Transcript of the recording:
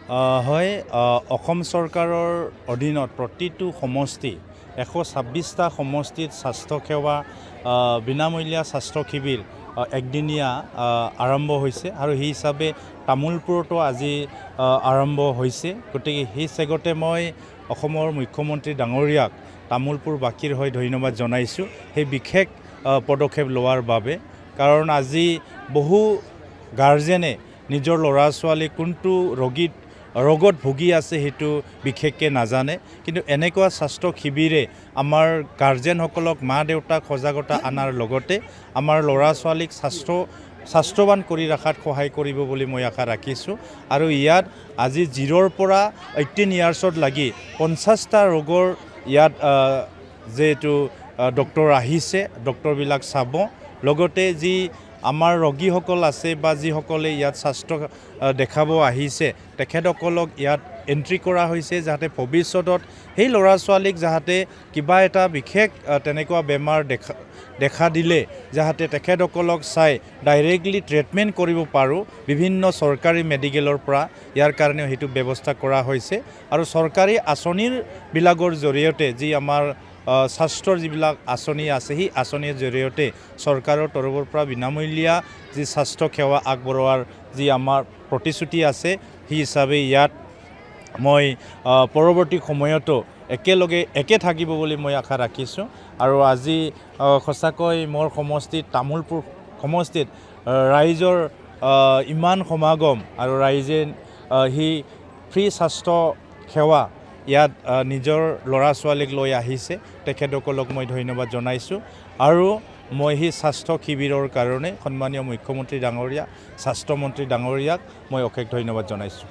হয় অসম চৰকাৰৰ অধীনত প্ৰতিটো সমষ্টি 126টা সমষ্টিত স্বাস্থ্যসেৱা বিনামূলীয়া স্বাস্থ্য শিবিৰ একদিনীয়া আৰম্ভ হৈছে আৰু সেই হিচাপে তামোলপুৰতো আজি আৰম্ভ হৈছে। গতিকে সেই চেগতে মই অসমৰ মুখ্যমন্ত্ৰী ডাঙৰীয়াক তামোলপুৰবাসীৰ হৈ ধন্যবাদ জনাইছোঁ সেই বিশেষ পদক্ষেপ লোৱাৰ বাবে। কাৰণ আজি বহু গাৰ্জেনে নিজৰ ল'ৰা ছোৱালী কোনটো ৰোগত ভুগি আছে সেইটো বিশেষকৈ নাজানে, কিন্তু এনেকুৱা স্বাস্থ্য শিবিৰে আমাৰ গাৰ্জেনসকলক মা দেউতাক সজাগতা অনাৰ লগতে আমাৰ ল'ৰা ছোৱালীক স্বাস্থ্যৱান কৰি ৰখাত সহায় কৰিব বুলি মই আশা ৰাখিছোঁ। আৰু ইয়াত আজি 0ৰ পৰা 18 ইয়াৰ্ছত লাগি 50টা ৰোগৰ ইয়াত যিহেতু ডক্টৰ আহিছে, ডক্টৰবিলাক চাব। লগতে যি আমাৰ ৰোগীসকল আছে বা যিসকলে ইয়াত স্বাস্থ্য দেখাব আহিছে তেখেতসকলক ইয়াত এন্ট্ৰি কৰা হৈছে, যাতে ভৱিষ্যতত সেই ল'ৰা ছোৱালীক যাতে কিবা এটা বিশেষ তেনেকুৱা বেমাৰ দেখা দিলে যাতে তেখেতসকলক চাই ডাইৰেক্টলি ট্ৰিটমেণ্ট কৰিব পাৰোঁ বিভিন্ন চৰকাৰী মেডিকেলৰ পৰা। ইয়াৰ কাৰণেও সেইটো ব্যৱস্থা কৰা হৈছে। আৰু চৰকাৰী আঁচনিবিলাকৰ জৰিয়তে যি আমাৰ স্বাস্থ্যৰ যিবিলাক আঁচনি আছে সেই আঁচনিৰ জৰিয়তে চৰকাৰৰ তৰফৰ পৰা বিনামূলীয়া যি স্বাস্থ্য সেৱা আগবঢ়োৱাৰ যি আমাৰ প্ৰতিশ্ৰুতি আছে সেই হিচাপে ইয়াত মই পৰৱৰ্তী সময়তো একে থাকিব বুলি মই আশা ৰাখিছোঁ। আৰু আজি সঁচাকৈ মোৰ সমষ্টিত তামোলপুৰ সমষ্টিত ৰাইজৰ ইমান সমাগম আৰু ৰাইজে সি ফ্ৰী স্বাস্থ্য সেৱা ইয়াত নিজৰ ল'ৰা ছোৱালীক লৈ আহিছে, তেখেতসকলক মই ধন্যবাদ জনাইছোঁ। আৰু মই সেই স্বাস্থ্য শিবিৰৰ কাৰণে সন্মানীয় মুখ্যমন্ত্ৰী ডাঙৰীয়া স্বাস্থ্যমন্ত্ৰী ডাঙৰীয়াক মই অশেষ ধন্যবাদ জনাইছোঁ।